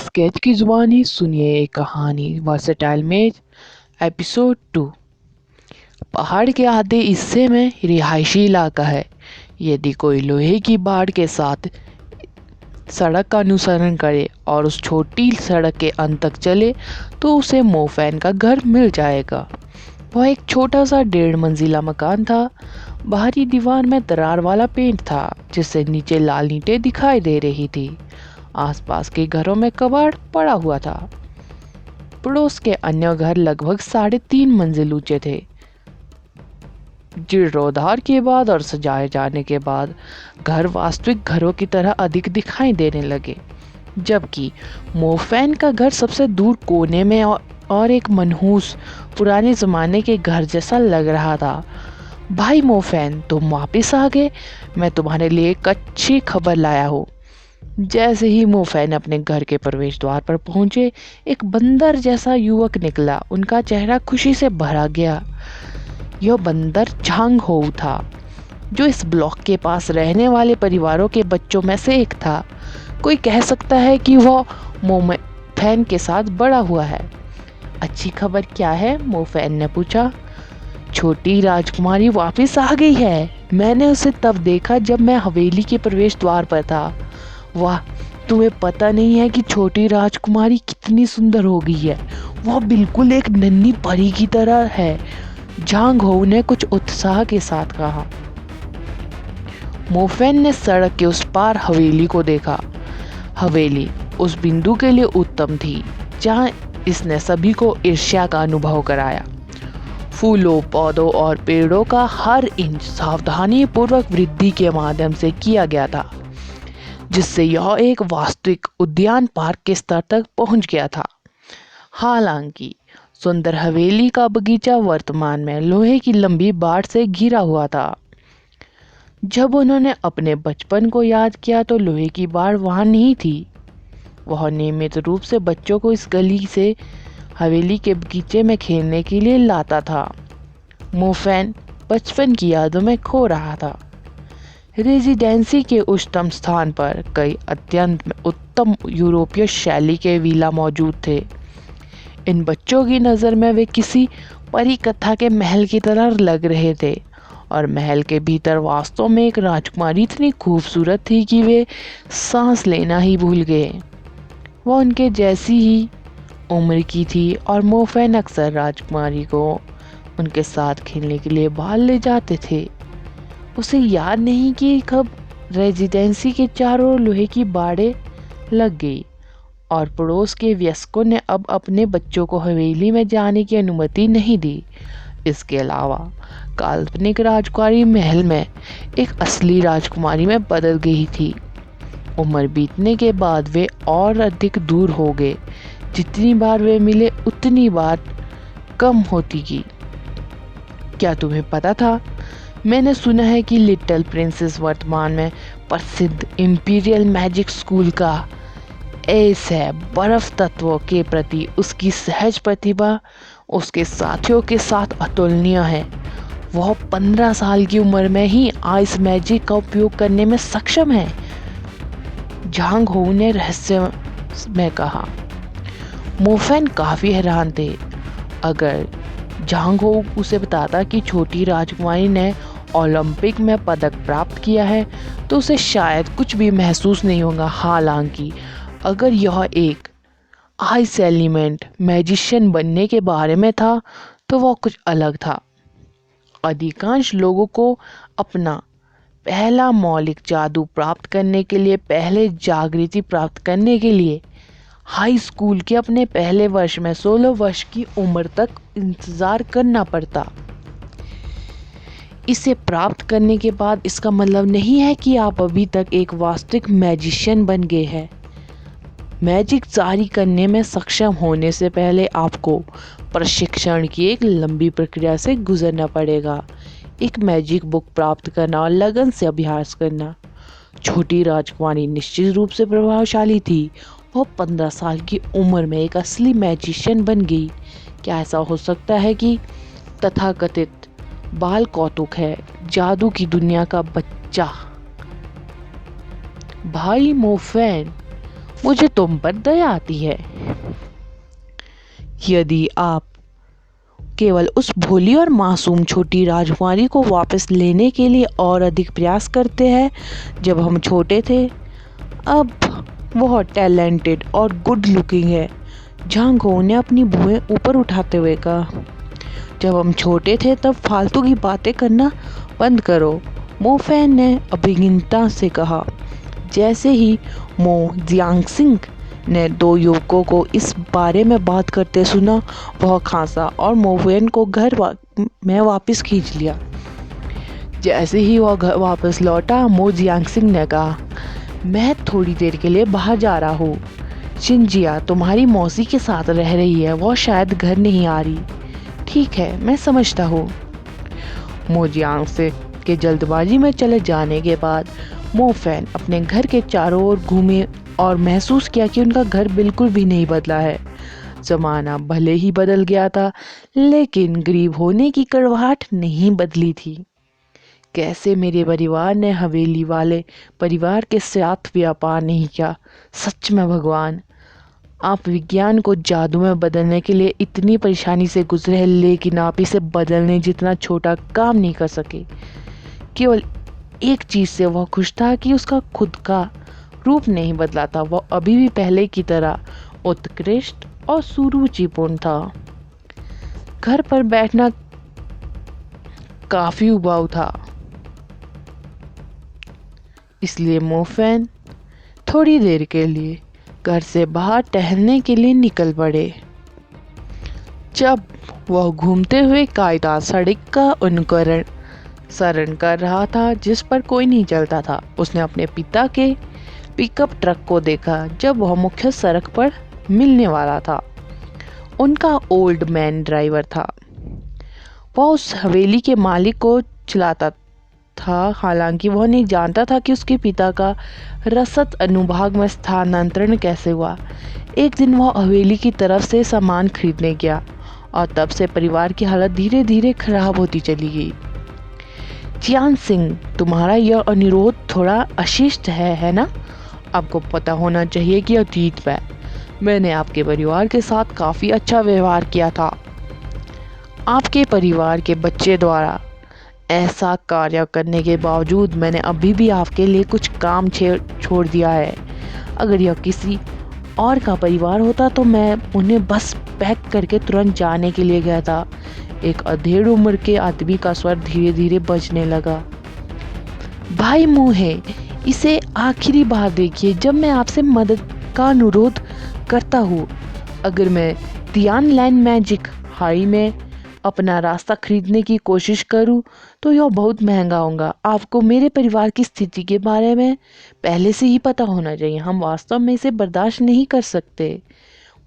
Sketch की जुबानी सुनिए एक कहानी वर्सेटाइल मेज एपिसोड 2। पहाड़ के आधे हिस्से में रिहायशी इलाका है। यदि कोई लोहे की बाड़ के साथ सड़क का अनुसरण करे और उस छोटी सड़क के अंत तक चले तो उसे मोफैन का घर मिल जाएगा। वह एक छोटा सा 1.5 मंजिला मकान था। बाहरी दीवार में दरार वाला पेंट था जिससे नीचे लाल ईंटें दिखाई दे रही थी। आसपास के घरों में कबाड़ पड़ा हुआ था। पड़ोस के अन्य घर लगभग 3.5 मंजिल ऊंचे थे। जीर्णोद्धार के बाद और सजाए जाने के बाद घर वास्तविक घरों की तरह अधिक दिखाई देने लगे, जबकि मोफैन का घर सबसे दूर कोने में और एक मनहूस पुराने ज़माने के घर जैसा लग रहा था। भाई मोफैन, तुम वापस आ गए। मैं तुम्हारे लिए एक अच्छी खबर लाया हूँ। जैसे ही मोफैन अपने घर के प्रवेश द्वार पर पहुंचे, एक बंदर जैसा युवक निकला। उनका चेहरा खुशी से भरा गया। यह बंदर झांग होऊ था, जो इस ब्लॉक के पास रहने वाले परिवारों के बच्चों में से एक था। कोई कह सकता है कि वह मोफैन के साथ बड़ा हुआ है। अच्छी खबर क्या है? मोफैन ने पूछा। छोटी राजकुमारी वापस आ गई है। मैंने उसे तब देखा जब मैं हवेली के प्रवेश द्वार पर था। वाह, तुम्हें पता नहीं है कि छोटी राजकुमारी कितनी सुंदर हो गई है। वह बिल्कुल एक नन्ही परी की तरह है, झांग हो ने कुछ उत्साह के साथ कहा। मोफैन ने सड़क के उस पार हवेली को देखा। हवेली उस बिंदु के लिए उत्तम थी जहां इसने सभी को ईर्ष्या का अनुभव कराया। फूलों, पौधों और पेड़ों का हर इंच सावधानी पूर्वक वृद्धि के माध्यम से किया गया था, जिससे यह एक वास्तविक उद्यान पार्क के स्तर तक पहुंच गया था। हालांकि सुंदर हवेली का बगीचा वर्तमान में लोहे की लंबी बाड़ से घिरा हुआ था। जब उन्होंने अपने बचपन को याद किया तो लोहे की बाड़ वहां नहीं थी। वह नियमित रूप से बच्चों को इस गली से हवेली के बगीचे में खेलने के लिए लाता था। मोफैन बचपन की यादों में खो रहा था। रेजिडेंसी के उच्चतम स्थान पर कई अत्यंत उत्तम यूरोपीय शैली के विला मौजूद थे। इन बच्चों की नज़र में वे किसी परी कथा के महल की तरह लग रहे थे, और महल के भीतर वास्तव में एक राजकुमारी इतनी खूबसूरत थी कि वे सांस लेना ही भूल गए। वह उनके जैसी ही उम्र की थी और मोफैन अक्सर राजकुमारी को उनके साथ खेलने के लिए बाहर ले जाते थे। उसे याद नहीं कि कब रेजिडेंसी के चारों ओर लोहे की बाड़ें लग गई और पड़ोस के वयस्कों ने अब अपने बच्चों को हवेली में जाने की अनुमति नहीं दी। इसके अलावा काल्पनिक राजकुमारी महल में एक असली राजकुमारी में बदल गई थी। उम्र बीतने के बाद वे और अधिक दूर हो गए। जितनी बार वे मिले उतनी बार कम होती गई। क्या तुम्हें पता था? मैंने सुना है कि लिटिल प्रिंसेस वर्तमान में प्रसिद्ध इंपीरियल मैजिक स्कूल का एस है। बर्फ तत्वों के प्रति उसकी सहज प्रतिभा उसके साथियों के साथ अतुलनीय है। वह 15 साल की उम्र में ही आइस मैजिक का उपयोग करने में सक्षम है, झांग हो ने रहस्य में कहा। मोफैन काफी हैरान थे। अगर झांग हो उसे बताता कि छोटी राजकुमारी ने ओलंपिक में पदक प्राप्त किया है तो उसे शायद कुछ भी महसूस नहीं होगा। हालांकि अगर यह एक आइस एलिमेंट मैजिशियन बनने के बारे में था तो वह कुछ अलग था। अधिकांश लोगों को अपना पहला मौलिक जादू प्राप्त करने के लिए, पहले जागृति प्राप्त करने के लिए हाई स्कूल के अपने पहले वर्ष में 16 वर्ष की उम्र तक इंतजार करना पड़ता। इसे प्राप्त करने के बाद इसका मतलब नहीं है कि आप अभी तक एक वास्तविक मैजिशियन बन गए हैं। मैजिक जारी करने में सक्षम होने से पहले आपको प्रशिक्षण की एक लंबी प्रक्रिया से गुजरना पड़ेगा। एक मैजिक बुक प्राप्त करना और लगन से अभ्यास करना। छोटी राजकुमारी निश्चित रूप से प्रभावशाली थी। वह 15 साल की उम्र में एक असली मैजिशियन बन गई। क्या ऐसा हो सकता है कि तथाकथित बाल कौतुक है, जादू की दुनिया का बच्चा? भाई मोफैन, मुझे तुम पर दया आती है। यदि आप केवल उस भोली और मासूम छोटी राजकुमारी को वापस लेने के लिए और अधिक प्रयास करते हैं जब हम छोटे थे। अब वह टैलेंटेड और गुड लुकिंग है। झांगो ने अपनी भुएं ऊपर उठाते हुए कहा। जब हम छोटे थे तब फालतू की बातें करना बंद करो, मो फैन ने अभिज्ञता से कहा। जैसे ही मो जियांगसिंग ने दो युवकों को इस बारे में बात करते सुना, वह खांसा और मो फैन को घर में वापस खींच लिया। जैसे ही वह घर वापस लौटा, मो जियांगसिंग ने कहा, मैं थोड़ी देर के लिए बाहर जा रहा हूँ। शिनजिया तुम्हारी मौसी के साथ रह रही है, वह शायद घर नहीं आ रही। ठीक है, मैं समझता हूँ। मो जियांगसिंग के जल्दबाजी में चले जाने के बाद मो फैन अपने घर के चारों ओर घूमे और महसूस किया कि उनका घर बिल्कुल भी नहीं बदला है। जमाना भले ही बदल गया था, लेकिन गरीब होने की कड़वाहट नहीं बदली थी। कैसे मेरे परिवार ने हवेली वाले परिवार के साथ व्यापार नहीं किया। सच में भगवान, आप विज्ञान को जादू में बदलने के लिए इतनी परेशानी से गुजरे, लेकिन आप इसे बदलने जितना छोटा काम नहीं कर सके। केवल एक चीज से वह खुश था कि उसका खुद का रूप नहीं बदला था। वह अभी भी पहले की तरह उत्कृष्ट और सुरुचिपूर्ण था। घर पर बैठना काफी उबाऊ था, इसलिए मो फैन थोड़ी देर के लिए घर से बाहर टहलने के लिए निकल पड़े। जब वह घूमते हुए कायदा सड़क का अनुसरण कर रहा था जिस पर कोई नहीं चलता था, उसने अपने पिता के पिकअप ट्रक को देखा जब वह मुख्य सड़क पर मिलने वाला था। उनका ओल्ड मैन ड्राइवर था। वह उस हवेली के मालिक को चलाता था, हालांकि वह नहीं जानता था कि उसके पिता का रसद अनुभाग में स्थानांतरण कैसे हुआ। एक दिन वह हवेली की तरफ से सामान खरीदने गया और तब से परिवार की हालत धीरे धीरे खराब होती चली गई। जियांगसिंग, तुम्हारा यह अनुरोध थोड़ा अशिष्ट है ना? आपको पता होना चाहिए कि अतीत में मैंने आपके परिवार के साथ काफ़ी अच्छा व्यवहार किया था। आपके परिवार के बच्चे द्वारा ऐसा कार्य करने के बावजूद मैंने अभी भी आपके लिए कुछ काम छोड़ दिया है। अगर यह किसी और का परिवार होता तो मैं उन्हें बस पैक करके तुरंत जाने के लिए गया था। एक अधेड़ उम्र के आदमी का स्वर धीरे धीरे बजने लगा। भाई मुहे, इसे आखिरी बार देखिए जब मैं आपसे मदद का अनुरोध करता हूँ। अगर मैं तियानलैंड मैजिक हाई में अपना रास्ता खरीदने की कोशिश करूं तो यह बहुत महंगा होगा। आपको मेरे परिवार की स्थिति के बारे में पहले से ही पता होना चाहिए। हम वास्तव में इसे बर्दाश्त नहीं कर सकते।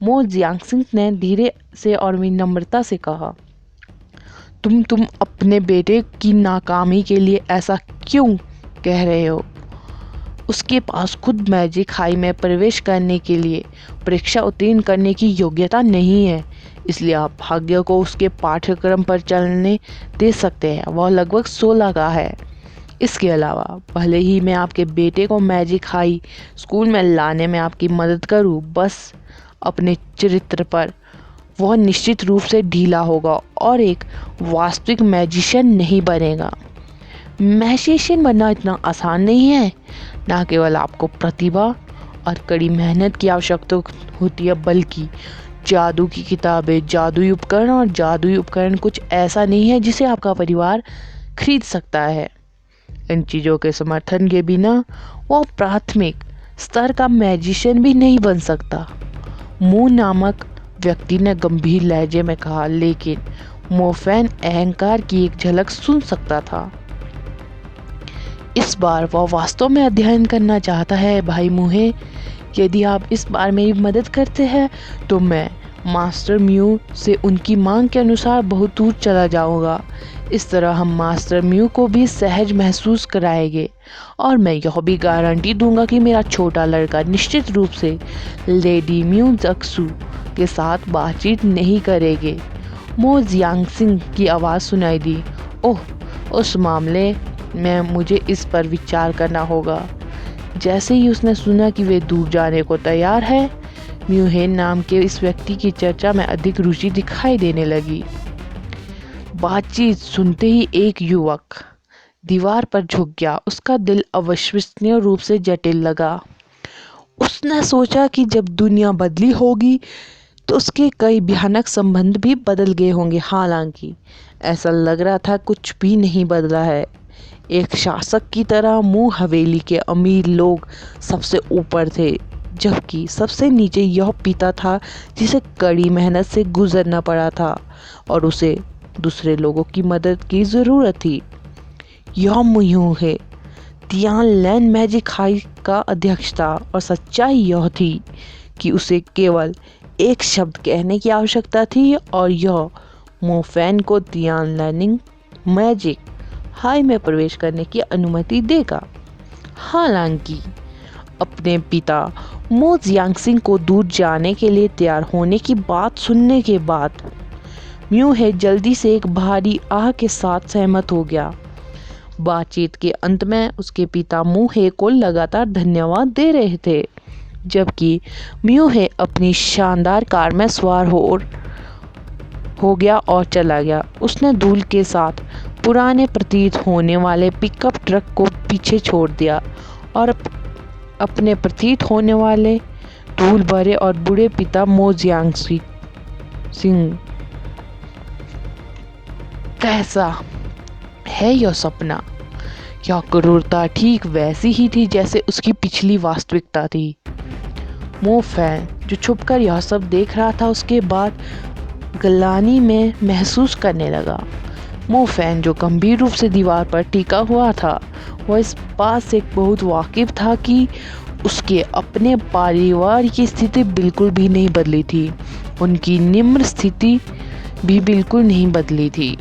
मो जियांगसिंग ने धीरे से और विनम्रता से कहा। तुम अपने बेटे की नाकामी के लिए ऐसा क्यों कह रहे हो? उसके पास खुद मैजिक हाई में प्रवेश करने के लिए परीक्षा उत्तीर्ण करने की योग्यता नहीं है, इसलिए आप भाग्य को उसके पाठ्यक्रम पर चलने दे सकते हैं। वह लगभग 16 का है। इसके अलावा भले ही मैं आपके बेटे को मैजिक हाई स्कूल में लाने में आपकी मदद करूं, बस अपने चरित्र पर वह निश्चित रूप से ढीला होगा और एक वास्तविक मैजिशियन नहीं बनेगा। मैजिशियन बनना इतना आसान नहीं है। ना केवल आपको प्रतिभा और कड़ी मेहनत की आवश्यकता होती है, बल्कि जादू की किताबें, जादुई उपकरण और जादुई उपकरण कुछ ऐसा नहीं है जिसे आपका परिवार खरीद सकता है। इन चीज़ों के समर्थन के बिना वो प्राथमिक स्तर का मैजिशियन भी नहीं बन सकता। मू नामक व्यक्ति ने गंभीर लहजे में कहा, लेकिन मो फैन अहंकार की एक झलक सुन सकता था। इस बार वह वास्तव में अध्ययन करना चाहता है भाई मुहे। यदि आप इस बार मेरी मदद करते हैं तो मैं मास्टर म्यू से उनकी मांग के अनुसार बहुत दूर चला जाऊंगा। इस तरह हम मास्टर म्यू को भी सहज महसूस कराएंगे और मैं यह भी गारंटी दूंगा कि मेरा छोटा लड़का निश्चित रूप से लेडी म्यू जक्सू के साथ बातचीत नहीं करेंगे। मो जियांगसिंग की आवाज़ सुनाई दी। ओह, उस मामले में मुझे इस पर विचार करना होगा। जैसे ही उसने सुना कि वे दूर जाने को तैयार है, म्यूहेन नाम के इस व्यक्ति की चर्चा में अधिक रुचि दिखाई देने लगी। बातचीत सुनते ही एक युवक दीवार पर झुक गया। उसका दिल अविश्वसनीय रूप से जटिल लगा। उसने सोचा कि जब दुनिया बदली होगी तो उसके कई भयानक संबंध भी बदल गए होंगे। हालांकि ऐसा लग रहा था कुछ भी नहीं बदला है। एक शासक की तरह मुंह हवेली के अमीर लोग सबसे ऊपर थे, जबकि सबसे नीचे यह पिता था जिसे कड़ी मेहनत से गुजरना पड़ा था और उसे दूसरे लोगों की मदद की ज़रूरत थी। यह म्यूहे तियानलैन मैजिक हाई का अध्यक्ष था और सच्चाई यह थी कि उसे केवल एक शब्द कहने की आवश्यकता थी और यह मोफैन को तियानलैनिंग मैजिक हाई में प्रवेश करने की अनुमति देगा। हालांकि अपने पिता मो जियांगसिंग को दूर जाने के लिए तैयार होने की बात सुनने के बाद म्यूहे जल्दी से एक भारी आह के साथ सहमत हो गया। बातचीत के अंत में उसके पिता म्यूहे को लगातार धन्यवाद दे रहे थे, जबकि म्यूहे अपनी शानदार कार में सवार हो गया और चला गया। उसने धूल के साथ पुराने प्रतीत होने वाले पिकअप ट्रक को पीछे छोड़ दिया और अपने प्रतीत होने वाले धूल भरे और बूढ़े पिता मो जियांगसिंग। कैसा है यह सपना? यह क्रूरता ठीक वैसी ही थी जैसे उसकी पिछली वास्तविकता थी। मोफैन जो छुपकर यह सब देख रहा था, उसके बाद गलानी में महसूस करने लगा। मोफैन जो गंभीर रूप से दीवार पर टिका हुआ था, वह इस बात से बहुत वाकिफ था कि उसके अपने परिवार की स्थिति बिल्कुल भी नहीं बदली थी। उनकी निम्न स्थिति भी बिल्कुल नहीं बदली थी।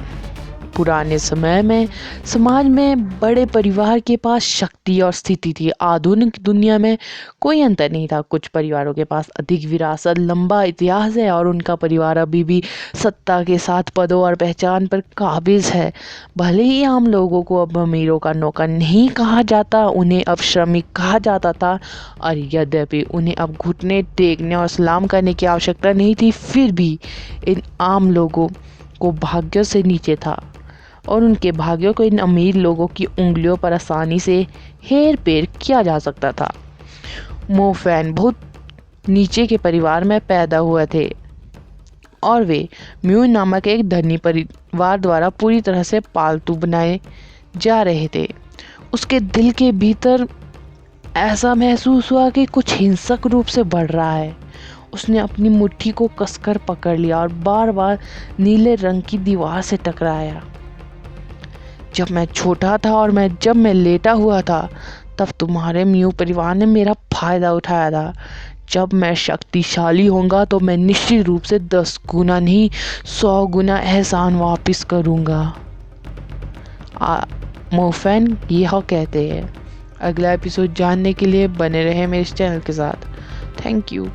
पुराने समय में समाज में बड़े परिवार के पास शक्ति और स्थिति थी। आधुनिक दुनिया में कोई अंतर नहीं था। कुछ परिवारों के पास अधिक विरासत, लंबा इतिहास है और उनका परिवार अभी भी सत्ता के साथ पदों और पहचान पर काबिज है। भले ही आम लोगों को अब अमीरों का नौकर नहीं कहा जाता, उन्हें अब श्रमिक कहा जाता था, और यद्यपि उन्हें अब घुटने टेकने और सलाम करने की आवश्यकता नहीं थी, फिर भी इन आम लोगों को भाग्य से नीचे था और उनके भाग्यों को इन अमीर लोगों की उंगलियों पर आसानी से हेर फेर किया जा सकता था। मोफैन बहुत नीचे के परिवार में पैदा हुए थे और वे म्यू नामक एक धनी परिवार द्वारा पूरी तरह से पालतू बनाए जा रहे थे। उसके दिल के भीतर ऐसा महसूस हुआ कि कुछ हिंसक रूप से बढ़ रहा है। उसने अपनी मुट्ठी को कसकर पकड़ लिया और बार बार नीले रंग की दीवार से टकराया। जब मैं छोटा था और जब मैं लेटा हुआ था, तब तुम्हारे म्यू परिवार ने मेरा फायदा उठाया था। जब मैं शक्तिशाली होऊंगा तो मैं निश्चित रूप से 10 गुना नहीं 100 गुना एहसान वापस करूंगा। मोफैन यह कहते हैं। अगला एपिसोड जानने के लिए बने रहे मेरे इस चैनल के साथ। Thank you.